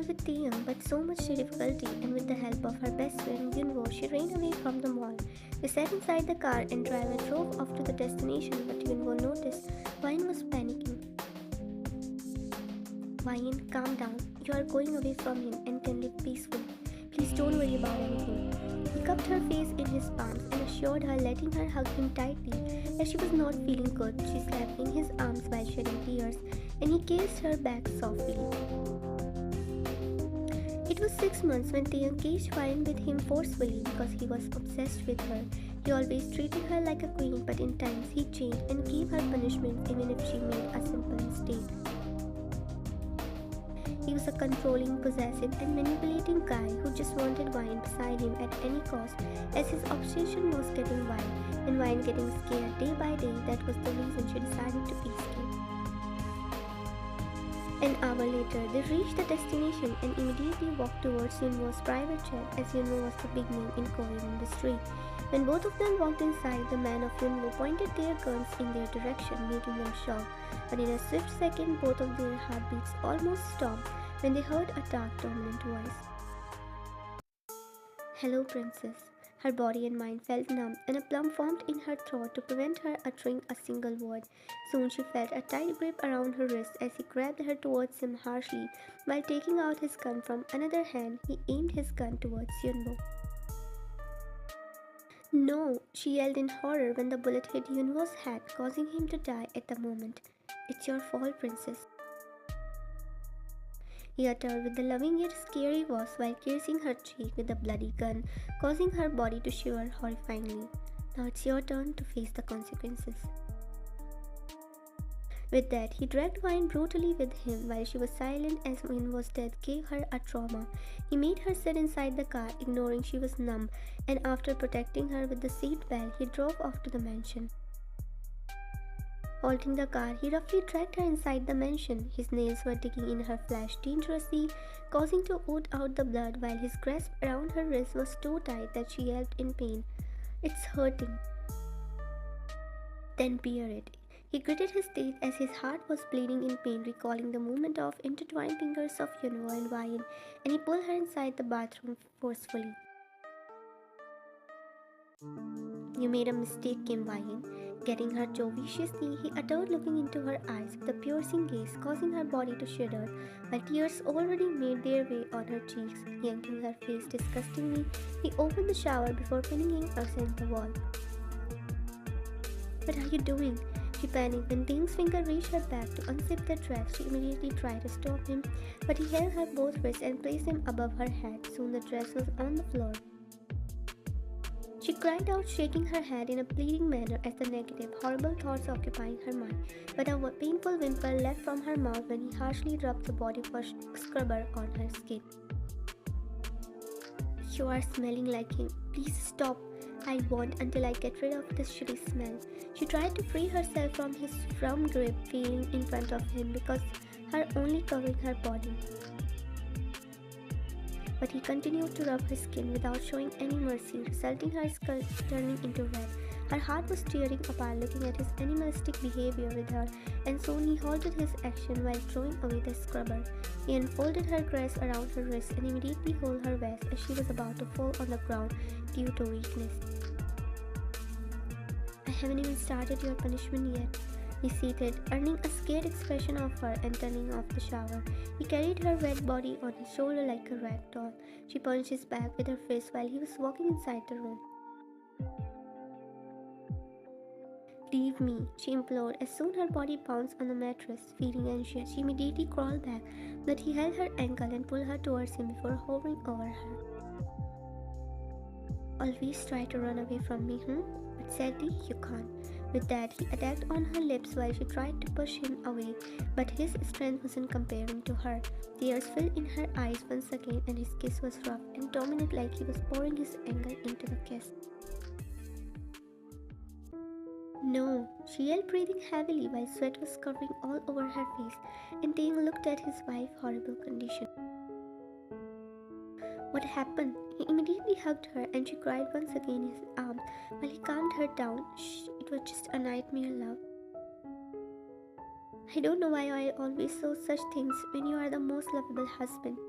with Taehyung, but so much difficulty, and with the help of her best friend Yunwo, she ran away from the mall. They sat inside the car and driver drove off to the destination, but Yunwo noticed Wine was panicking. Wine, calm down. You are going away from him and can live peacefully. Please don't worry about anything. He cupped her face in his palms and assured her, letting her hug him tightly. As she was not feeling good, she slept in his arms while shedding tears, and he kissed her back softly. It was 6 months when Taehyung caged Wine with him forcefully because he was obsessed with her. He always treated her like a queen, but in times he changed and gave her punishments even if she made a simple mistake. He was a controlling, possessive, and manipulating guy who just wanted Wine beside him at any cost, as his obsession was getting wild, and Wine getting scared day by day. That was the reason she decided to escape. An hour later, they reached the destination and immediately walked towards Yunwo's private jet, as Yunwo was the big name in Korean industry. When both of them walked inside, the men of Yunwo pointed their guns in their direction, making them shocked. But in a swift second, both of their heartbeats almost stopped when they heard a dark, dominant voice. "Hello, princess." Her body and mind felt numb, and a plum formed in her throat to prevent her uttering a single word. Soon she felt a tight grip around her wrist as he grabbed her towards him harshly. While taking out his gun from another hand, he aimed his gun towards Yunwo. "No!" she yelled in horror when the bullet hit Yunwo's head, causing him to die at the moment. "It's your fault, princess," he uttered with the loving yet scary voice while kissing her cheek with the bloody gun, causing her body to shiver horrifyingly. "Now it's your turn to face the consequences." With that, he dragged Wine brutally with him while she was silent, as Yunwo's death gave her a trauma. He made her sit inside the car, ignoring she was numb, and after protecting her with the seat belt, he drove off to the mansion. Halting the car, he roughly dragged her inside the mansion. His nails were digging in her flesh dangerously, causing to oot out the blood, while his grasp around her wrist was so tight that she yelped in pain. "It's hurting." "Then bear it." He gritted his teeth as his heart was bleeding in pain, recalling the movement of intertwined fingers of Yunwo and Wine, and he pulled her inside the bathroom forcefully. "You made a mistake, Kim Wine." Getting her jaw viciously, he uttered, looking into her eyes with a piercing gaze, causing her body to shudder, while tears already made their way on her cheeks. Yanking her face disgustingly, he opened the shower before pinning her against the wall. "What are you doing?" She panicked when Taehyung's finger reached her back to unzip the dress. She immediately tried to stop him, but he held her both wrists and placed them above her head. Soon the dress was on the floor. She cried out, shaking her head in a pleading manner as the negative, horrible thoughts occupying her mind, but a painful whimper left from her mouth when he harshly rubbed the body wash scrubber on her skin. "You are smelling like him. Please stop. I won't until I get rid of this shitty smell." She tried to free herself from his firm grip, feeling in front of him because her only covering her body. But he continued to rub her skin without showing any mercy, resulting her skull turning into red. Her heart was tearing apart looking at his animalistic behavior with her, and soon he halted his action while throwing away the scrubber. He unfolded her grasp around her wrist and immediately held her waist as she was about to fall on the ground due to weakness. "I haven't even started your punishment yet," he seated, earning a scared expression of her and turning off the shower. He carried her wet body on his shoulder like a rag doll. She punched his back with her fist while he was walking inside the room. "Leave me," she implored. As soon her body bounced on the mattress, feeling anxious, she immediately crawled back, but he held her ankle and pulled her towards him before hovering over her. "Always try to run away from me, But sadly, you can't." With that, he attacked on her lips while she tried to push him away, but his strength wasn't comparing to her. Tears filled in her eyes once again, and his kiss was rough and dominant like he was pouring his anger into the kiss. "No," she yelled, breathing heavily while sweat was covering all over her face, and Taehyung looked at his wife's horrible condition. "What happened?" He immediately hugged her, and she cried once again in his arms while he calmed her down. "Shh, it was just a nightmare, love. I don't know why I always saw such things when you are the most lovable husband."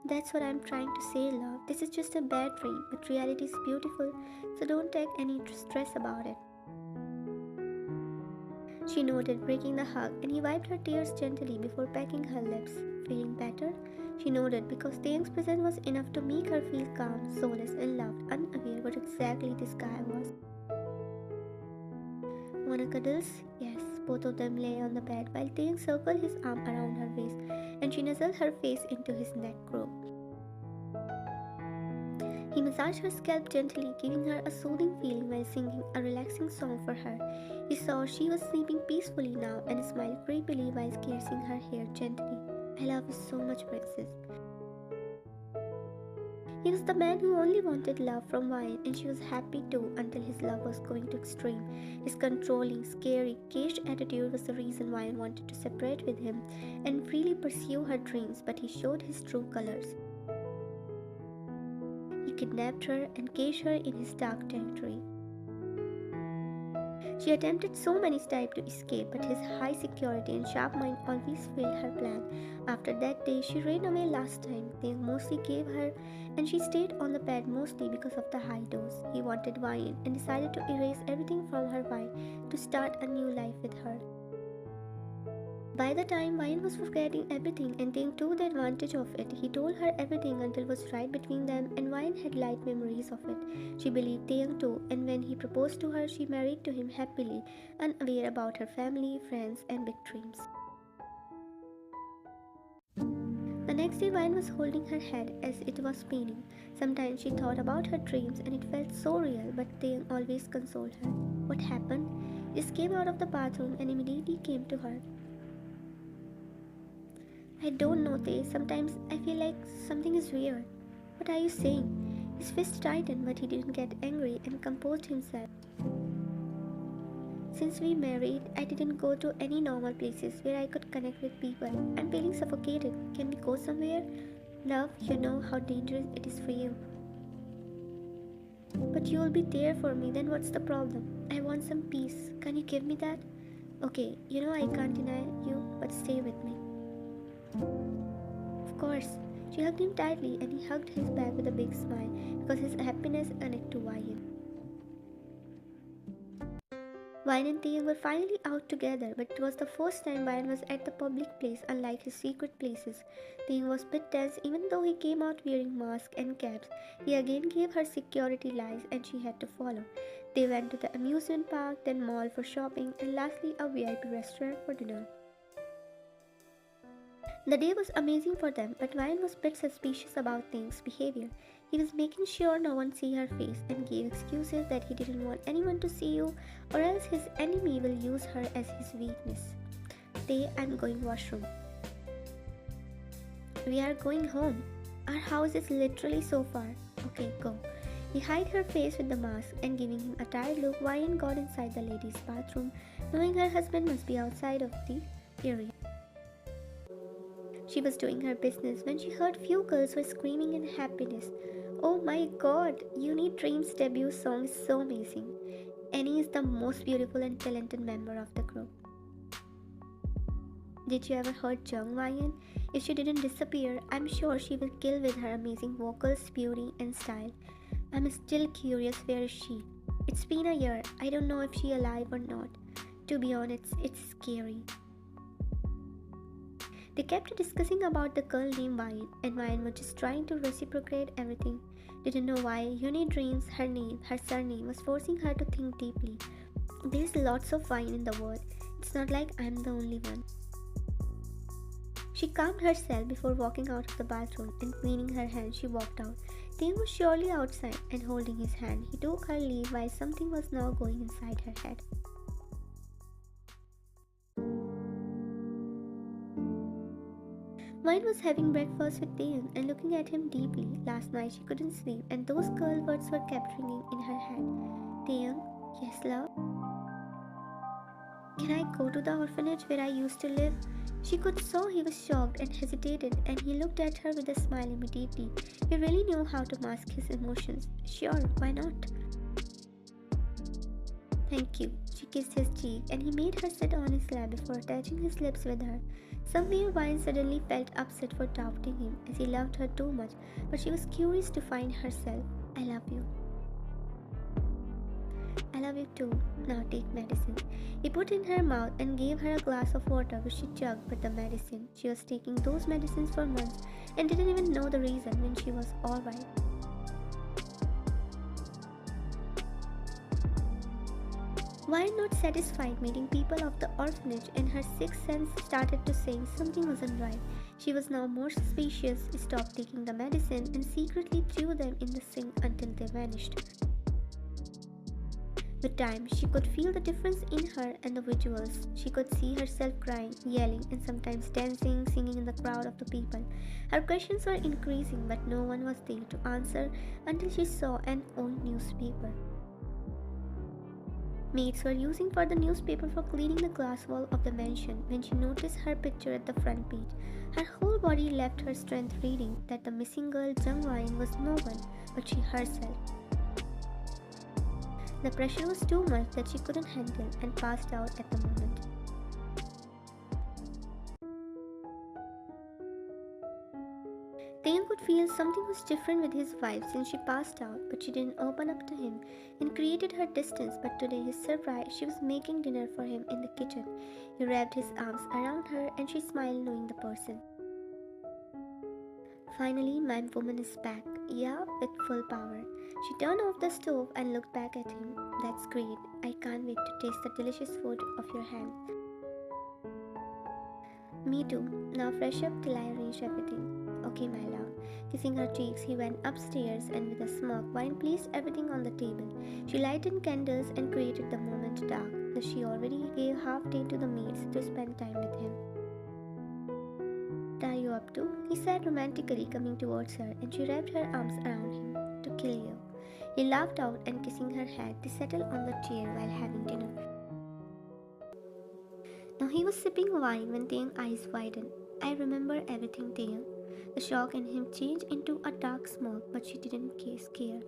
That's what I'm trying to say, love. This is just a bad dream, but reality is beautiful, so don't take any stress about it. She nodded, breaking the hug, and he wiped her tears gently before pecking her lips. Feeling better? She nodded because Taehyung's presence was enough to make her feel calm, soulless, and loved, unaware what exactly this guy was. Wanna cuddles? Yes. Both of them lay on the bed while Taehyung circled his arm around her waist and she nuzzled her face into his neck group. He massaged her scalp gently, giving her a soothing feeling while singing a relaxing song for her. He saw she was sleeping peacefully now and smiled creepily while caressing her hair gently. I love you so much, princess. He was the man who only wanted love from Wine, and she was happy too until his love was going to extreme. His controlling, scary, caged attitude was the reason Wine wanted to separate with him and freely pursue her dreams, but he showed his true colors. He kidnapped her and caged her in his dark territory. She attempted so many times to escape, but his high security and sharp mind always failed her plan. After that day, she ran away last time. They mostly gave her, and she stayed on the bed mostly because of the high dose. He wanted wine and decided to erase everything from her mind to start a new life with her. By the time Wine was forgetting everything and Ting took the advantage of it, he told her everything until it was right between them, and Wine had light memories of it. She believed Ting too, and when he proposed to her, she married to him happily, unaware about her family, friends, and big dreams. The next day, Wine was holding her head as it was spinning. Sometimes she thought about her dreams and it felt so real, but Ting always consoled her. What happened? He just came out of the bathroom and immediately came to her. I don't know, Tay. Sometimes I feel like something is weird. What are you saying? His fist tightened, but he didn't get angry and composed himself. Since we married, I didn't go to any normal places where I could connect with people. I'm feeling suffocated. Can we go somewhere? Love, you know how dangerous it is for you. But you will be there for me, then what's the problem? I want some peace. Can you give me that? Okay, you know I can't deny you, but stay with me. Of course. She hugged him tightly and he hugged his back with a big smile because his happiness connected to Wine. Wine and Taehyung were finally out together, but it was the first time Wine was at the public place, unlike his secret places. Taehyung was a bit tense even though he came out wearing mask and caps. He again gave her security lies and she had to follow. They went to the amusement park, then mall for shopping, and lastly a VIP restaurant for dinner. The day was amazing for them, but Wine was a bit suspicious about Taehyung's behavior. He was making sure no one see her face and gave excuses that he didn't want anyone to see you or else his enemy will use her as his weakness. Tay, I'm going washroom. We are going home. Our house is literally so far. Okay, go. He hid her face with the mask and giving him a tired look, Wine got inside the ladies' bathroom, knowing her husband must be outside of the area. She was doing her business when she heard few girls were screaming in happiness. Oh my god, Uni Dream's debut song is so amazing. Annie is the most beautiful and talented member of the group. Did you ever heard Jung Wyan? If she didn't disappear, I'm sure she will kill with her amazing vocals, beauty, and style. I'm still curious, where is she? It's been a year. I don't know if she's alive or not. To be honest, it's scary. They kept discussing about the girl named Wine, and Wine was just trying to reciprocate everything. Didn't know why Uni Dreams, her surname, was forcing her to think deeply. There's lots of wine in the world. It's not like I'm the only one. She calmed herself before walking out of the bathroom and cleaning her hands. She walked out. Taehyung was surely outside and holding his hand. He took her leave while something was now going inside her head. Wine was having breakfast with Taehyung and looking at him deeply. Last night she couldn't sleep and those girl words were kept ringing in her head. Taehyung, yes love? Can I go to the orphanage where I used to live? She could saw he was shocked and hesitated and he looked at her with a smile immediately. He really knew how to mask his emotions. Sure, why not? Thank you. She kissed his cheek, and he made her sit on his lap before touching his lips with her. Somewhere Vine suddenly felt upset for doubting him, as he loved her too much, but she was curious to find herself. I love you. I love you too. Now take medicine. He put in her mouth and gave her a glass of water, which she chugged with the medicine. She was taking those medicines for months and didn't even know the reason when she was alright. While not satisfied meeting people of the orphanage, and her sixth sense started to say something wasn't right. She was now more suspicious, stopped taking the medicine, and secretly threw them in the sink until they vanished. With time, she could feel the difference in her and the visuals. She could see herself crying, yelling, and sometimes dancing, singing in the crowd of the people. Her questions were increasing, but no one was there to answer until she saw an old newspaper. Maids were using for the newspaper for cleaning the glass wall of the mansion when she noticed her picture at the front page. Her whole body left her strength reading that the missing girl Jung Wine was no one but she herself. The pressure was too much that she couldn't handle and passed out at the moment. Taehyung could feel something was different with his wife since she passed out, but she didn't open up to him and created her distance. But today, his surprise, she was making dinner for him in the kitchen. He wrapped his arms around her and she smiled knowing the person. Finally, my woman is back. Yeah, with full power. She turned off the stove and looked back at him. That's great. I can't wait to taste the delicious food of your hands. Me too. Now fresh up till I arrange everything. Okay, my love. Kissing her cheeks, he went upstairs and with a smirk, Vine placed everything on the table. She lighted candles and created the moment dark. Thus she already gave half day to the maids to spend time with him. What are you up to? He said romantically, coming towards her, and she wrapped her arms around him. To kill you. He laughed out and kissing her head, they settled on the chair while having dinner. Now he was sipping wine when Taehyung's eyes widened. I remember everything, Taehyung. The shock in him changed into a dark smoke, but she didn't scare.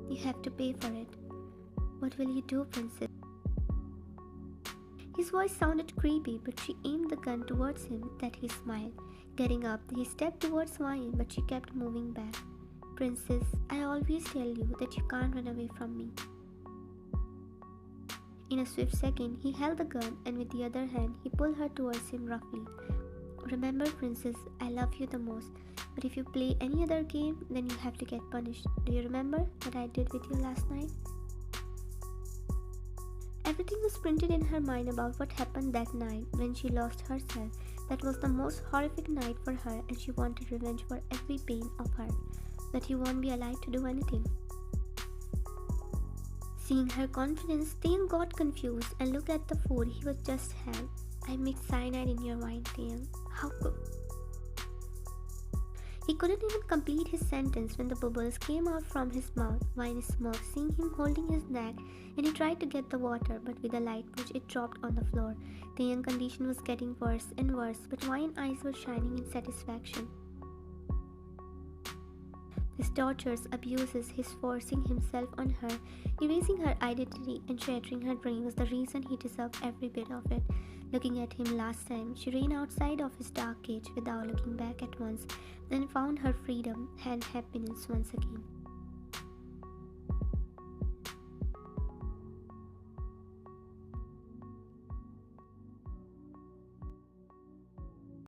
You have to pay for it. What will you do, princess? His voice sounded creepy, but she aimed the gun towards him that he smiled. Getting up, he stepped towards Vine, but she kept moving back. Princess, I always tell you that you can't run away from me. In a swift second, he held the gun and with the other hand, he pulled her towards him roughly. Remember, princess, I love you the most, but if you play any other game, then you have to get punished. Do you remember what I did with you last night? Everything was printed in her mind about what happened that night when she lost herself. That was the most horrific night for her and she wanted revenge for every pain of her. But he won't be allowed to do anything. Seeing her confidence, Taehyung got confused and looked at the food he was just had. I mixed cyanide in your wine, Taehyung. How could... He couldn't even complete his sentence when the bubbles came out from his mouth. Vine smirked, seeing him holding his neck, and he tried to get the water, but with a light push it dropped on the floor. Taehyung's condition was getting worse and worse, but Vine's eyes were shining in satisfaction. His tortures, abuses, his forcing himself on her, erasing her identity and shattering her dream was the reason he deserved every bit of it. Looking at him last time, she ran outside of his dark cage without looking back at once, then found her freedom and happiness once again.